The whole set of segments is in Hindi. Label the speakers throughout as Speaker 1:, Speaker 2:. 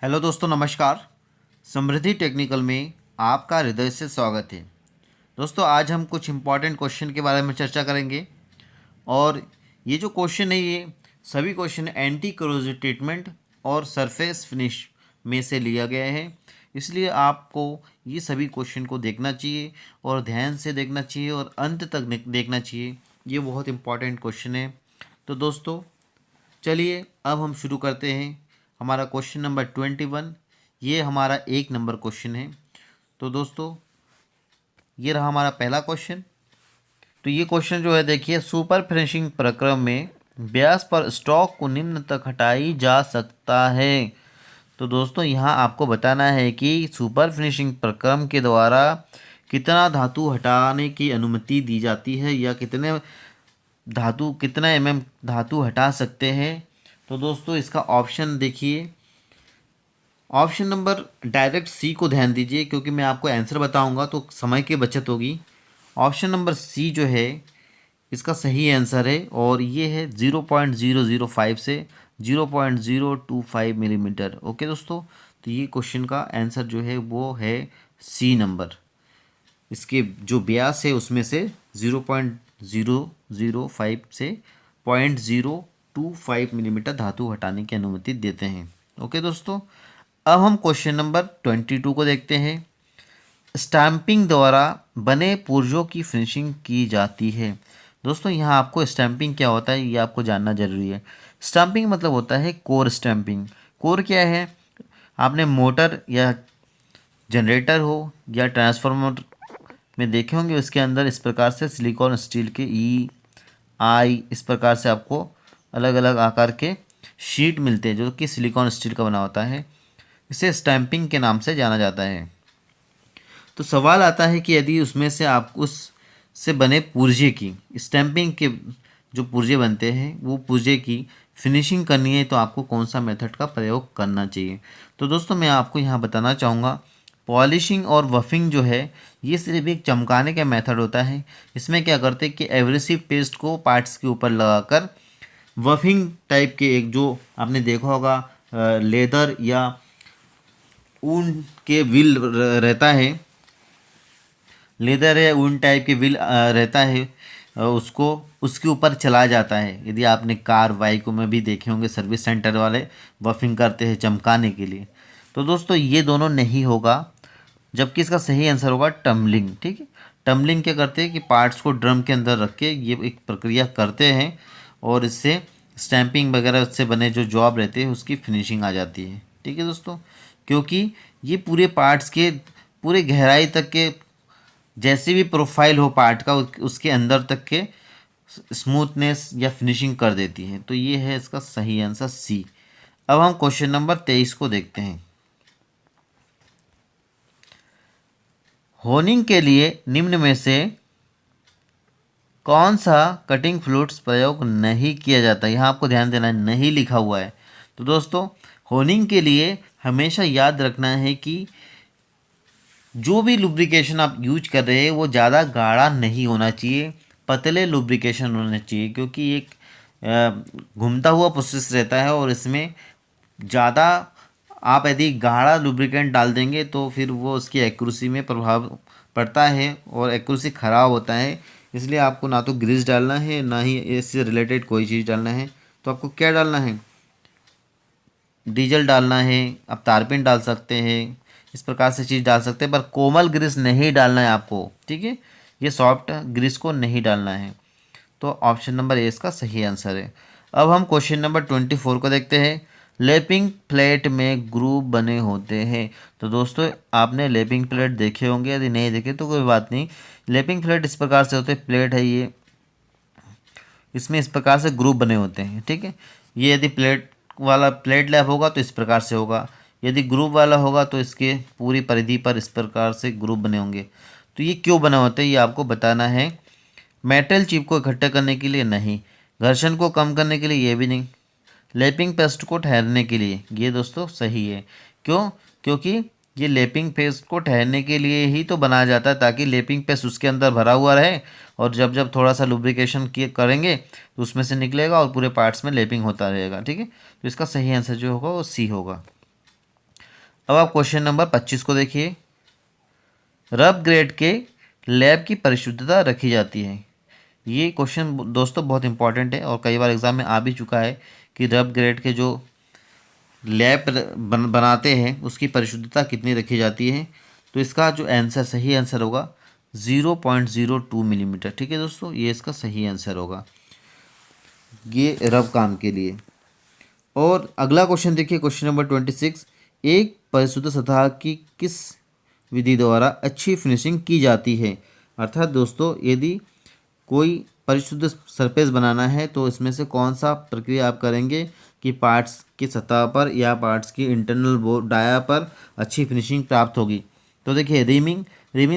Speaker 1: हेलो दोस्तों, नमस्कार। समृद्धि टेक्निकल में आपका हृदय से स्वागत है। दोस्तों, आज हम कुछ इम्पॉर्टेंट क्वेश्चन के बारे में चर्चा करेंगे। और ये जो क्वेश्चन है, ये सभी क्वेश्चन एंटी करोजन ट्रीटमेंट और सरफेस फिनिश में से लिया गया है। इसलिए आपको ये सभी क्वेश्चन को देखना चाहिए और ध्यान से देखना चाहिए और अंत तक देखना चाहिए। ये बहुत इम्पॉर्टेंट क्वेश्चन है। तो दोस्तों, चलिए अब हम शुरू करते हैं। हमारा क्वेश्चन नंबर 21, ये हमारा 1 नंबर क्वेश्चन है। तो दोस्तों, ये रहा हमारा पहला क्वेश्चन। तो ये क्वेश्चन जो है, देखिए, सुपर फिनिशिंग प्रक्रम में व्यास पर स्टॉक को निम्न तक हटाई जा सकता है। तो दोस्तों, यहाँ आपको बताना है कि सुपर फिनिशिंग प्रक्रम के द्वारा कितना धातु हटाने की अनुमति दी जाती है, या कितना धातु हटा सकते हैं। तो दोस्तों, इसका ऑप्शन देखिए। ऑप्शन नंबर डायरेक्ट सी को ध्यान दीजिए, क्योंकि मैं आपको आंसर बताऊंगा तो समय की बचत होगी। ऑप्शन नंबर सी जो है, इसका सही आंसर है, और ये है 0.005 से 0.025 मिलीमीटर। ओके दोस्तों, तो ये क्वेश्चन का आंसर जो है वो है सी नंबर। इसके जो व्यास है उसमें से 0.005 से 0.025 मिलीमीटर धातु हटाने की अनुमति देते हैं। ओके दोस्तों, अब हम क्वेश्चन नंबर 22 को देखते हैं। स्टैंपिंग द्वारा बने पुर्जों की फिनिशिंग की जाती है। दोस्तों, यहाँ आपको स्टैंपिंग क्या होता है ये आपको जानना जरूरी है। स्टैंपिंग मतलब होता है कोर स्टैंपिंग। कोर क्या है? आपने मोटर या जनरेटर हो या ट्रांसफार्मर में देखे होंगे, उसके अंदर इस प्रकार से सिलिकॉन स्टील के आई इस प्रकार से आपको अलग अलग आकार के शीट मिलते हैं, जो कि सिलिकॉन स्टील का बना होता है। इसे स्टैंपिंग के नाम से जाना जाता है। तो सवाल आता है कि यदि उसमें से आप उससे बने पुर्जे की स्टैंपिंग के जो पुर्जे बनते हैं वो पुर्जे की फिनिशिंग करनी है, तो आपको कौन सा मेथड का प्रयोग करना चाहिए। तो दोस्तों, मैं आपको यहाँ बताना चाहूँगा, पॉलिशिंग और वफिंग जो है ये सिर्फ एक चमकाने का मेथड होता है। इसमें क्या करते हैं कि एब्रेसिव पेस्ट को पार्ट्स के ऊपर लगाकर वफिंग टाइप के, एक जो आपने देखा होगा लेदर या ऊन के व्हील रहता है, लेदर या ऊन टाइप के व्हील रहता है, उसको उसके ऊपर चलाया जाता है। यदि आपने कार बाइकों में भी देखे होंगे, सर्विस सेंटर वाले वफिंग करते हैं चमकाने के लिए। तो दोस्तों, ये दोनों नहीं होगा, जबकि इसका सही आंसर होगा टम्बलिंग। ठीक है, टम्बलिंग क्या करते हैं कि पार्ट्स को ड्रम के अंदर रख के ये एक प्रक्रिया करते हैं, और इससे स्टैंपिंग वगैरह से बने जो जॉब रहते हैं उसकी फिनिशिंग आ जाती है। ठीक है दोस्तों, क्योंकि ये पूरे पार्ट्स के पूरे गहराई तक के जैसे भी प्रोफाइल हो पार्ट का, उसके अंदर तक के स्मूथनेस या फिनिशिंग कर देती है। तो ये है इसका सही आंसर सी। अब हम क्वेश्चन नंबर 23 को देखते हैं। होनिंग के लिए निम्न में से कौन सा कटिंग फ्लूइड्स प्रयोग नहीं किया जाता? यहाँ आपको ध्यान देना है, नहीं लिखा हुआ है। तो दोस्तों, होनिंग के लिए हमेशा याद रखना है कि जो भी लुब्रिकेशन आप यूज कर रहे हैं वो ज़्यादा गाढ़ा नहीं होना चाहिए, पतले लुब्रिकेशन होना चाहिए, क्योंकि एक घूमता हुआ प्रोसेस रहता है, और इसमें ज़्यादा आप यदि गाढ़ा लुब्रिकेंट डाल देंगे तो फिर वो उसकी एक्यूरेसी में प्रभाव पड़ता है और एक्यूरेसी ख़राब होता है। इसलिए आपको ना तो ग्रीस डालना है, ना ही इससे रिलेटेड कोई चीज़ डालना है। तो आपको क्या डालना है? डीजल डालना है, आप तारपीन डाल सकते हैं, इस प्रकार से चीज़ डाल सकते हैं, पर कोमल ग्रीस नहीं डालना है आपको। ठीक है, ये सॉफ्ट ग्रीस को नहीं डालना है। तो ऑप्शन नंबर ए इसका सही आंसर है। अब हम क्वेश्चन नंबर 24 को देखते हैं। लैपिंग प्लेट में ग्रूव बने होते हैं। तो दोस्तों, आपने लैपिंग प्लेट देखे होंगे, यदि नहीं देखे तो कोई बात नहीं। लैपिंग प्लेट इस प्रकार से होते हैं, प्लेट है ये, इसमें इस प्रकार से ग्रूव बने होते हैं। ठीक है, ये यदि प्लेट लैप होगा तो इस प्रकार से होगा, यदि ग्रुप वाला होगा तो इसके पूरी परिधि पर इस प्रकार से ग्रुप बने होंगे। तो ये क्यों बने होते हैं ये आपको बताना है। मेटल चिप को इकट्ठा करने के लिए नहीं, घर्षण को कम करने के लिए ये भी नहीं, लैपिंग पेस्ट को ठहरने के लिए। ये दोस्तों सही है। क्यों? क्योंकि ये लैपिंग पेस्ट को ठहरने के लिए ही तो बनाया जाता है, ताकि लैपिंग पेस्ट उसके अंदर भरा हुआ रहे, और जब जब थोड़ा सा लुब्रिकेशन करेंगे तो उसमें से निकलेगा और पूरे पार्ट्स में लैपिंग होता रहेगा। ठीक है, तो इसका सही आंसर जो होगा वो सी होगा। अब आप क्वेश्चन नंबर 25 को देखिए। रब ग्रेड के लैब की परिशुद्धता रखी जाती है। ये क्वेश्चन दोस्तों बहुत इंपॉर्टेंट है और कई बार एग्जाम में आ भी चुका है कि रब ग्रेड के जो लैब बनाते हैं उसकी परिशुद्धता कितनी रखी जाती है। तो इसका जो आंसर सही आंसर होगा 0.02 मिलीमीटर। ठीक है दोस्तों, ये इसका सही आंसर होगा ये रब काम के लिए। और अगला क्वेश्चन देखिए, क्वेश्चन नंबर 26। एक परिशुद्ध सतह की किस विधि द्वारा अच्छी फिनिशिंग की जाती है। अर्थात दोस्तों, यदि कोई परिशुद्ध सरफेस बनाना है तो इसमें से कौन सा प्रक्रिया आप करेंगे कि पार्ट्स की सतह पर या पार्ट्स की इंटरनल डाया पर अच्छी फिनिशिंग प्राप्त होगी। तो देखिए, रीमिंग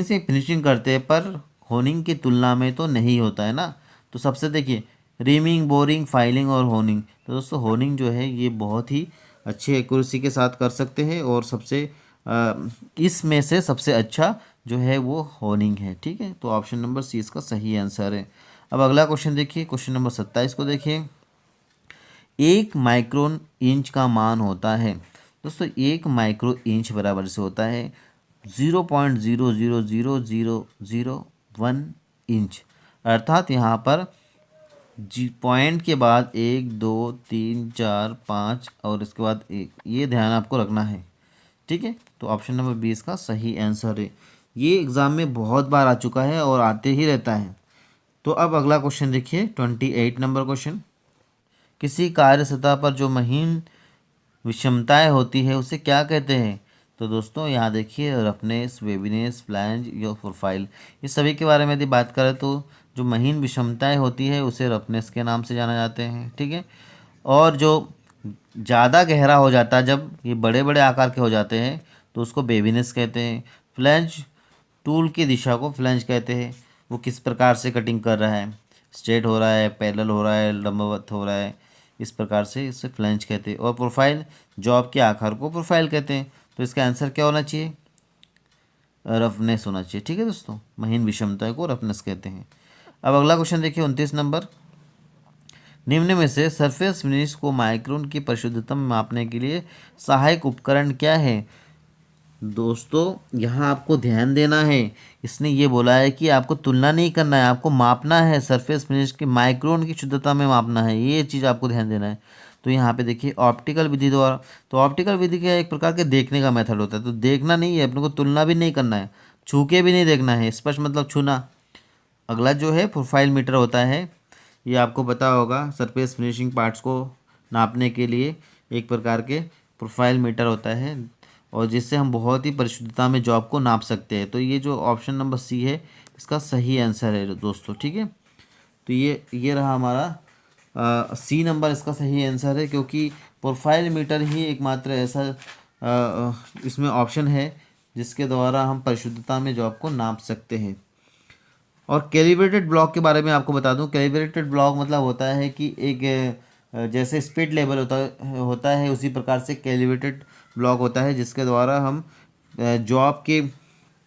Speaker 1: से फिनिशिंग करते पर होनिंग की तुलना में तो नहीं होता है ना। तो सबसे देखिए, रीमिंग, बोरिंग, फाइलिंग और होनिंग। तो दोस्तों, होनिंग जो है ये बहुत ही अच्छी एक्यूरेसी के साथ कर सकते हैं और इसमें से सबसे अच्छा जो है वो होनिंग है। ठीक है, तो ऑप्शन नंबर सी इसका सही आंसर है। अब अगला क्वेश्चन देखिए, क्वेश्चन नंबर 27 को देखिए। 1 माइक्रोन इंच का मान होता है। दोस्तों, 1 माइक्रो इंच बराबर से होता है 0.0000001 इंच। अर्थात यहाँ पर पॉइंट के बाद 1 2 3 4 5 और इसके बाद 1, ये ध्यान आपको रखना है। ठीक है, तो ऑप्शन नंबर 20 का सही आंसर है। ये एग्ज़ाम में बहुत बार आ चुका है और आते ही रहता है। तो अब अगला क्वेश्चन देखिए, 28 नंबर क्वेश्चन। किसी कार्य सतह पर जो महीन विषमताएं होती है उसे क्या कहते हैं। तो दोस्तों, यहाँ देखिए, रफनेस, वेवीनेस, फ्लैंज या प्रोफाइल, इस सभी के बारे में यदि बात करें तो जो महीन विषमताएं होती है उसे रफनेस के नाम से जाना जाते हैं। ठीक है, और जो ज़्यादा गहरा हो जाता है, जब ये बड़े बड़े आकार के हो जाते हैं तो उसको बेवीनेस कहते हैं। फ्लैंज, टूल की दिशा को फ्लैंज कहते हैं। वो किस प्रकार से कटिंग कर रहा है, स्ट्रेट हो रहा है, पैरेलल हो रहा है, लंबवत हो रहा है, इस प्रकार से इसे फ्लैंज कहते हैं। और प्रोफाइल, जॉब के आकार को प्रोफाइल कहते हैं। तो इसका आंसर क्या होना चाहिए, रफनेस होना चाहिए। ठीक है दोस्तों, महीन विषमता को रफनेस कहते हैं। अब अगला क्वेश्चन देखिए, 29 नंबर। निम्न में से सरफेस फिनिश को माइक्रोन की परिशुद्धता में मापने के लिए सहायक उपकरण क्या है। दोस्तों, यहाँ आपको ध्यान देना है। इसने ये बोला है कि आपको तुलना नहीं करना है, आपको मापना है, सरफेस फिनिश के माइक्रोन की शुद्धता में मापना है, ये चीज़ आपको ध्यान देना है। तो यहाँ पे देखिए, ऑप्टिकल विधि द्वारा। तो ऑप्टिकल विधि क्या, एक प्रकार के देखने का मेथड होता है। तो देखना नहीं है अपने को, तुलना भी नहीं करना है, छू के भी नहीं देखना है, स्पष्ट मतलब छूना। अगला जो है प्रोफाइल मीटर होता है, ये आपको पता होगा, सरफेस फिनिशिंग पार्ट्स को नापने के लिए एक प्रकार के प्रोफाइल मीटर होता है और जिससे हम बहुत ही परिशुद्धता में जॉब को नाप सकते हैं। तो ये जो ऑप्शन नंबर सी है इसका सही आंसर है दोस्तों। ठीक है, तो ये रहा हमारा सी नंबर इसका सही आंसर है, क्योंकि प्रोफाइल मीटर ही एकमात्र ऐसा इसमें ऑप्शन है जिसके द्वारा हम परिशुद्धता में जॉब को नाप सकते हैं। और कैलिब्रेटेड ब्लॉक के बारे में आपको बता दूं, कैलिब्रेटेड ब्लॉक मतलब होता है कि एक जैसे स्पीड लेवल होता है उसी प्रकार से कैलिब्रेटेड ब्लॉक होता है जिसके द्वारा हम जॉब के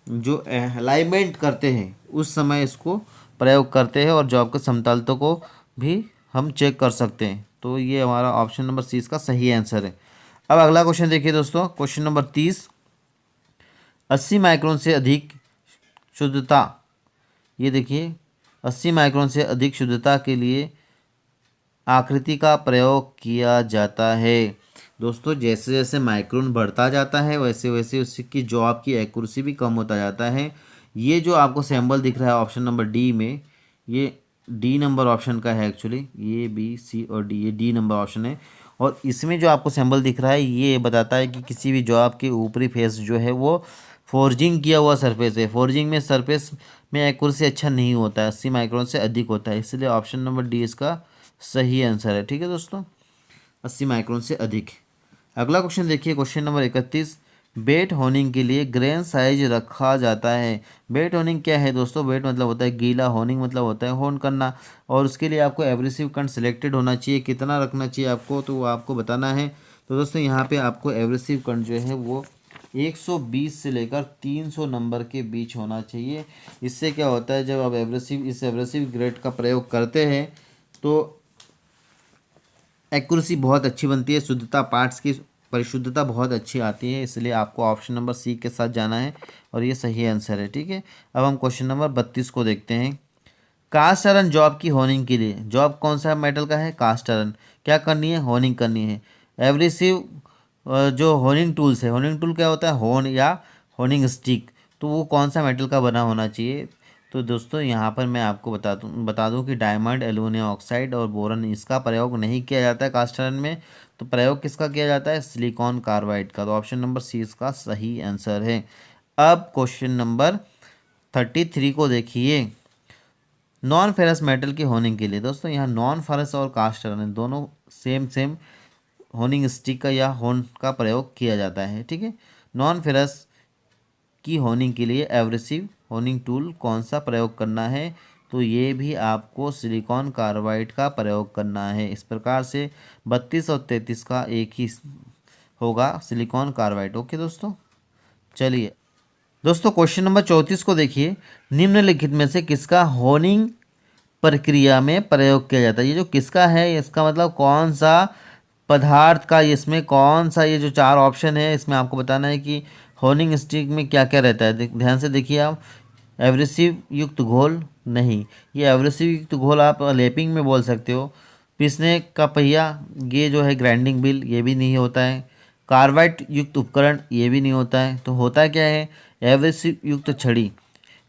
Speaker 1: जो अलाइनमेंट करते हैं उस समय इसको प्रयोग करते हैं और जॉब के समतलता को भी हम चेक कर सकते हैं। तो ये हमारा ऑप्शन नंबर सी इसका सही आंसर है। अब अगला क्वेश्चन देखिए दोस्तों, क्वेश्चन नंबर 30। 80 माइक्रोन से अधिक शुद्धता, ये देखिए, 80 माइक्रोन से अधिक शुद्धता के लिए आकृति का प्रयोग किया जाता है। दोस्तों, जैसे जैसे माइक्रोन बढ़ता जाता है वैसे वैसे उसकी जॉब की एक्यूरेसी भी कम होता जाता है। ये जो आपको सैम्बल दिख रहा है ऑप्शन नंबर डी में, ये डी नंबर ऑप्शन का है एक्चुअली, ये बी सी और डी, ये डी नंबर ऑप्शन है। और इसमें जो आपको सैम्बल दिख रहा है ये बताता है कि किसी भी जॉब के ऊपरी फेस जो है वो फोर्जिंग किया हुआ सरफेस है। फोर्जिंग में सरफेस में एक्यूरेसी अच्छा नहीं होता है, 80 माइक्रोन से अधिक होता है, इसलिए ऑप्शन नंबर डी इसका सही आंसर है। ठीक है दोस्तों, 80 माइक्रोन से अधिक। अगला क्वेश्चन देखिए, क्वेश्चन नंबर 31। बेट होनिंग के लिए ग्रेन साइज रखा जाता है। बेट होनिंग क्या है दोस्तों, बेट मतलब होता है गीला, होनिंग मतलब होता है होन करना, और उसके लिए आपको एब्रेसिव कंट सिलेक्टेड होना चाहिए। कितना रखना चाहिए आपको, तो वो आपको बताना है। तो दोस्तों, यहाँ पे आपको एब्रेसिव कंट जो है वो 120 से लेकर 300 नंबर के बीच होना चाहिए। इससे क्या होता है, जब आप इस एब्रेसिव ग्रेड का प्रयोग करते हैं तो एक्यूरेसी बहुत अच्छी बनती है, शुद्धता पार्ट्स की परिशुद्धता बहुत अच्छी आती है, इसलिए आपको ऑप्शन नंबर सी के साथ जाना है और ये सही आंसर है। ठीक है, अब हम क्वेश्चन नंबर 32 को देखते हैं। कास्ट आयरन जॉब की होनिंग के लिए, जॉब कौन सा मेटल का है? Cast iron. क्या करनी है? होनिंग करनी है। एब्रेसिव जो होनिंग टूल्स है, होनिंग टूल क्या होता है? होन या होनिंग स्टिक, तो वो कौन सा मेटल का बना होना चाहिए? तो दोस्तों यहाँ पर मैं आपको बता दूं कि डायमंड, एल्यूमिनियम ऑक्साइड और बोरन, इसका प्रयोग नहीं किया जाता है कास्ट आयरन में। तो प्रयोग किसका किया जाता है? सिलिकॉन कार्बाइड का। तो ऑप्शन नंबर सी इसका सही आंसर है। अब क्वेश्चन नंबर 33 को देखिए। नॉन फेरस मेटल की होनिंग के लिए, दोस्तों यहाँ नॉन फेरस और कास्ट आयरन दोनों सेम सेम होनिंग स्टिक का या होन का प्रयोग किया जाता है। ठीक है, नॉन फेरस की होनिंग के लिए एब्रेसिव होनिंग टूल कौन सा प्रयोग करना है? तो ये भी आपको सिलिकॉन कार्बाइड का प्रयोग करना है। इस प्रकार से 32 और 33 का एक ही होगा, सिलिकॉन कार्बाइड। ओके दोस्तों, चलिए दोस्तों क्वेश्चन नंबर 34 को देखिए। निम्नलिखित में से किसका होनिंग प्रक्रिया में प्रयोग किया जाता है? ये जो किसका है, इसका मतलब कौन सा पदार्थ का, इसमें कौन सा, ये जो चार ऑप्शन है इसमें आपको बताना है कि होनिंग स्टिक में क्या क्या रहता है। ध्यान से देखिए आप। एब्रेसिव युक्त घोल नहीं, ये एब्रेसिव युक्त घोल आप लेपिंग में बोल सकते हो। पीसने का पहिया, ये जो है ग्राइंडिंग बिल, ये भी नहीं होता है। कार्बाइड युक्त उपकरण, ये भी नहीं होता है। तो होता क्या है? एब्रेसिव युक्त छड़ी।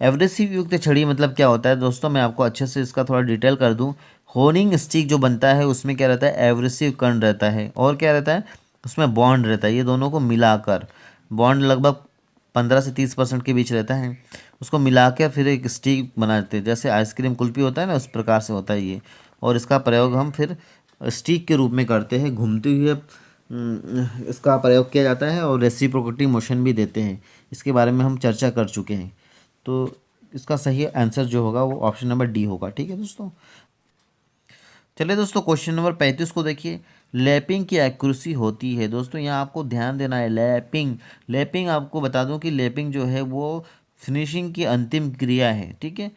Speaker 1: एब्रेसिव युक्त छड़ी मतलब क्या होता है दोस्तों, मैं आपको अच्छे से इसका थोड़ा डिटेल कर दूं। होनिंग स्टिक जो बनता है उसमें क्या रहता है? एब्रेसिव कण रहता है, और क्या रहता है? उसमें बॉन्ड रहता है। ये दोनों को मिलाकर, बॉन्ड लगभग 15 से 30% के बीच रहता है, उसको मिलाकर फिर एक स्टिक बनाते हैं। जैसे आइसक्रीम कुल्फी होता है ना, उस प्रकार से होता है ये। और इसका प्रयोग हम फिर स्टिक के रूप में करते हैं, घूमते हुए इसका प्रयोग किया जाता है और रेसिप्रोकेटिंग मोशन भी देते हैं। इसके बारे में हम चर्चा कर चुके हैं। तो इसका सही आंसर जो होगा वो ऑप्शन नंबर डी होगा। ठीक है दोस्तों, चलिए दोस्तों क्वेश्चन नंबर 35 को देखिए। लैपिंग की एक्यूरेसी होती है, दोस्तों यहाँ आपको ध्यान देना है। लैपिंग, लैपिंग आपको बता दूं कि लैपिंग जो है वो फिनिशिंग की अंतिम क्रिया है। ठीक है,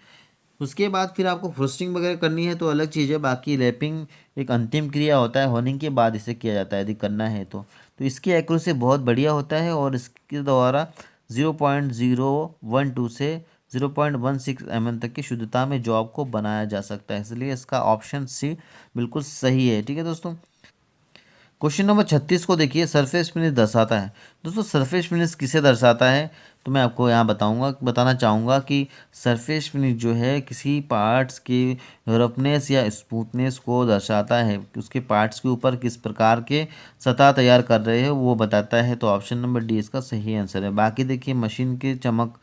Speaker 1: उसके बाद फिर आपको फ्रोस्टिंग वगैरह करनी है तो अलग चीज़ है। बाकी लैपिंग एक अंतिम क्रिया होता है, होनिंग के बाद इसे किया जाता है यदि करना है तो इसकी एक्यूरेसी बहुत बढ़िया होता है और इसके द्वारा 0.012 से 0.16 mm तक की शुद्धता में जॉब को बनाया जा सकता है, इसलिए इसका ऑप्शन सी बिल्कुल सही है। ठीक है दोस्तों, क्वेश्चन नंबर 36 को देखिए। सरफेस फिनिश दर्शाता है, दोस्तों सरफेस फिनिश किसे दर्शाता है? तो मैं आपको यहाँ बताना चाहूँगा कि सरफेस फिनिश जो है किसी पार्ट्स की रफनेस या स्मूथनेस को दर्शाता है। उसके पार्ट्स के ऊपर किस प्रकार के सतह तैयार कर रहे हैं वो बताता है। तो ऑप्शन नंबर डी इसका सही आंसर है। बाकी देखिए मशीन की चमक,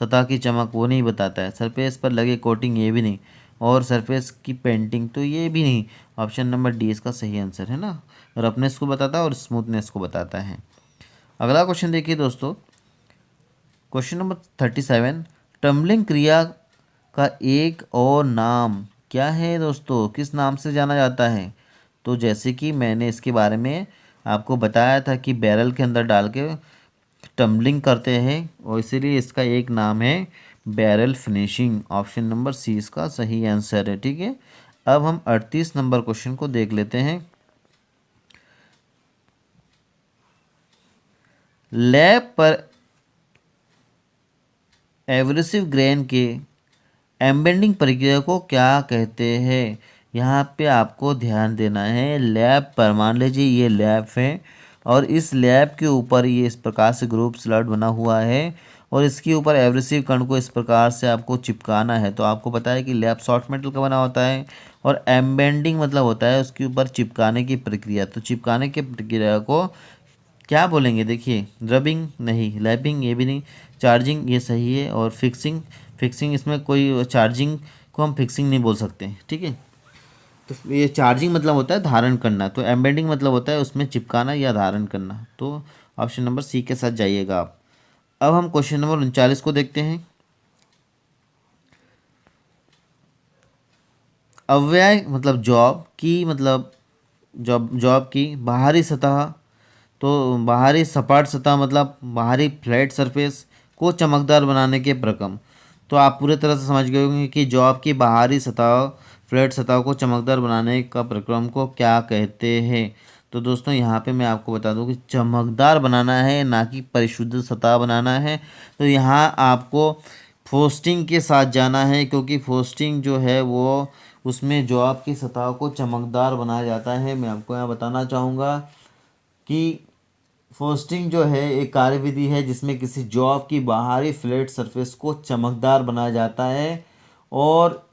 Speaker 1: सतह की चमक वो नहीं बताता है, सरफेस पर लगे कोटिंग ये भी नहीं, और सरफेस की पेंटिंग तो ये भी नहीं। ऑप्शन नंबर डी इसका सही आंसर है ना, रफनेस को बताता है और स्मूथनेस को बताता है। अगला क्वेश्चन देखिए दोस्तों, क्वेश्चन नंबर 37। टम्बलिंग क्रिया का एक और नाम क्या है दोस्तों, किस नाम से जाना जाता है? तो जैसे कि मैंने इसके बारे में आपको बताया था कि बैरल के अंदर डाल के टम्बलिंग करते हैं और इसीलिए इसका एक नाम है barrel finishing. Option number C इसका सही आंसर है। ठीक है, अब हम 38 नंबर क्वेश्चन को देख लेते हैं। लैब पर एब्रेसिव ग्रेन के एम्बेडिंग प्रक्रिया को क्या कहते हैं? यहाँ पे आपको ध्यान देना है। लैब पर, मान लीजिए ये लैब है और इस लैब के ऊपर ये इस प्रकार से ग्रुप स्लॉट बना हुआ है और इसके ऊपर एब्रेसिव कण को इस प्रकार से आपको चिपकाना है। तो आपको पता है कि लैब सॉफ्ट मेटल का बना होता है और एम्बेडिंग मतलब होता है उसके ऊपर चिपकाने की प्रक्रिया। तो चिपकाने की प्रक्रिया को क्या बोलेंगे? देखिए रबिंग नहीं, लैपिंग ये भी नहीं, चार्जिंग ये सही है, और फिक्सिंग, फिक्सिंग इसमें कोई, चार्जिंग को हम फिक्सिंग नहीं बोल सकते। ठीक है, तो ये चार्जिंग मतलब होता है धारण करना, तो एम्बेडिंग मतलब होता है उसमें चिपकाना या धारण करना। तो ऑप्शन नंबर सी के साथ जाइएगा आप। अब हम क्वेश्चन नंबर 39 को देखते हैं। अव्यय मतलब जॉब की, मतलब जॉब की बाहरी सतह, तो बाहरी सपाट सतह मतलब बाहरी फ्लैट सरफेस को चमकदार बनाने के प्रक्रम। तो आप पूरे तरह से समझ गए होंगे कि जॉब की बाहरी सतह, फ्लैट सतह को चमकदार बनाने का प्रक्रम को क्या कहते हैं। तो दोस्तों यहाँ पे मैं आपको बता दूँ कि चमकदार बनाना है, ना कि परिशुद्ध सतह बनाना है। तो यहाँ आपको फ्रोस्टिंग के साथ जाना है, क्योंकि फ्रोस्टिंग जो है वो उसमें जॉब की सतह को चमकदार बनाया जाता है। मैं आपको यहाँ बताना चाहूँगा कि फ्रोस्टिंग जो है एक कार्यविधि है जिसमें किसी जॉब की बाहरी फ्लैट सरफेस को चमकदार बनाया जाता है। और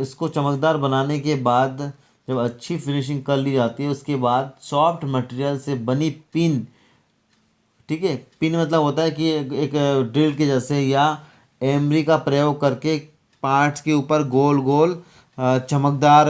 Speaker 1: इसको चमकदार बनाने के बाद जब अच्छी फिनिशिंग कर ली जाती है, उसके बाद सॉफ्ट मटेरियल से बनी पिन, ठीक है, पिन मतलब होता है कि एक ड्रिल के जैसे या एमरी का प्रयोग करके पार्ट्स के ऊपर गोल गोल चमकदार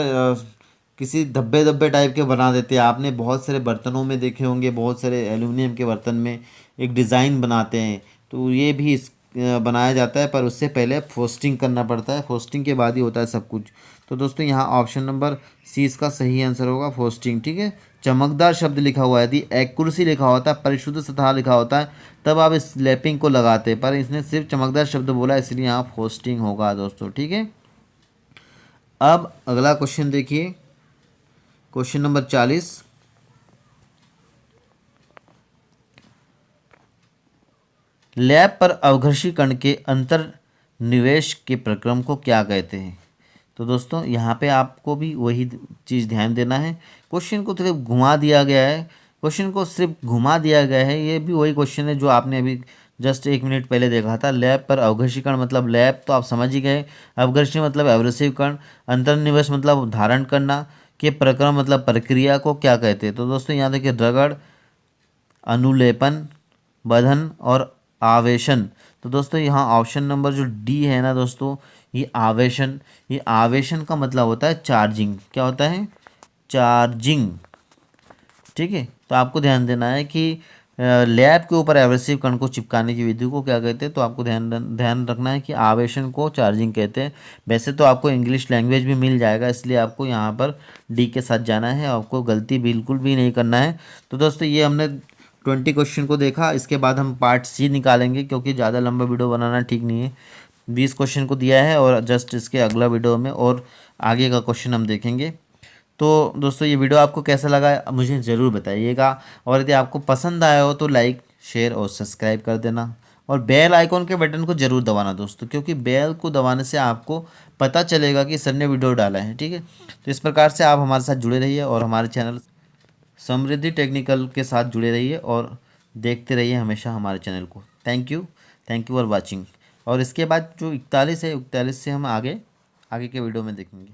Speaker 1: किसी धब्बे धब्बे टाइप के बना देते हैं। आपने बहुत सारे बर्तनों में देखे होंगे, बहुत सारे एल्युमिनियम के बर्तन में एक डिज़ाइन बनाते हैं, तो ये भी बनाया जाता है, पर उससे पहले फ्रोस्टिंग करना पड़ता है। फ्रोस्टिंग के बाद ही होता है सब कुछ। तो दोस्तों यहाँ ऑप्शन नंबर सी इसका सही आंसर होगा, फ्रोस्टिंग। ठीक है, चमकदार शब्द लिखा हुआ है, यदि एक्यूरेसी लिखा होता है, परिशुद्ध सतह लिखा होता है, तब आप इस लैपिंग को लगाते, पर इसने सिर्फ चमकदार शब्द बोला, इसलिए यहाँ फ्रोस्टिंग होगा दोस्तों। ठीक है, अब अगला क्वेश्चन देखिए, क्वेश्चन नंबर 40। लैब पर अवघर्षी कण के अंतर्निवेश के प्रक्रम को क्या कहते हैं? तो दोस्तों यहाँ पे आपको भी वही चीज़ ध्यान देना है। क्वेश्चन को सिर्फ घुमा दिया गया है, क्वेश्चन को सिर्फ घुमा दिया गया है। ये भी वही क्वेश्चन है जो आपने अभी जस्ट 1 मिनट पहले देखा था। लैब पर अवघर्षी कण मतलब लैब तो आप समझ ही गए, अवघर्षी मतलब एब्रेसिव कण, अंतर्निवेश मतलब धारण करना, के प्रक्रम मतलब प्रक्रिया को क्या कहते हैं? तो दोस्तों यहाँ देखिए, रगड़, अनुलेपन, बंधन और आवेशन। तो दोस्तों यहाँ ऑप्शन नंबर जो डी है ना दोस्तों, ये आवेशन, ये आवेशन का मतलब होता है चार्जिंग। क्या होता है? चार्जिंग। ठीक है, तो आपको ध्यान देना है कि लैब के ऊपर एब्रेसिव कण को चिपकाने की विधि को क्या कहते हैं? तो आपको ध्यान रखना है कि आवेशन को चार्जिंग कहते हैं। वैसे तो आपको इंग्लिश लैंग्वेज भी मिल जाएगा, इसलिए आपको यहाँ पर डी के साथ जाना है, आपको गलती बिल्कुल भी नहीं करना है। तो दोस्तों ये हमने 20 क्वेश्चन को देखा, इसके बाद हम पार्ट सी निकालेंगे, क्योंकि ज़्यादा लंबा वीडियो बनाना ठीक नहीं है। 20 क्वेश्चन को दिया है और जस्ट इसके अगला वीडियो में और आगे का क्वेश्चन हम देखेंगे। तो दोस्तों ये वीडियो आपको कैसा लगा मुझे ज़रूर बताइएगा, और यदि आपको पसंद आया हो तो लाइक, शेयर और सब्सक्राइब कर देना, और बेल आइकॉन के बटन को ज़रूर दबाना दोस्तों, क्योंकि बेल को दबाने से आपको पता चलेगा कि सर ने वीडियो डाला है। ठीक है, तो इस प्रकार से आप हमारे साथ जुड़े रहिए और हमारे चैनल समृद्धि टेक्निकल के साथ जुड़े रहिए और देखते रहिए हमेशा हमारे चैनल को। Thank you for watching. और इसके बाद जो 41 है, 41 से हम आगे के वीडियो में देखेंगे।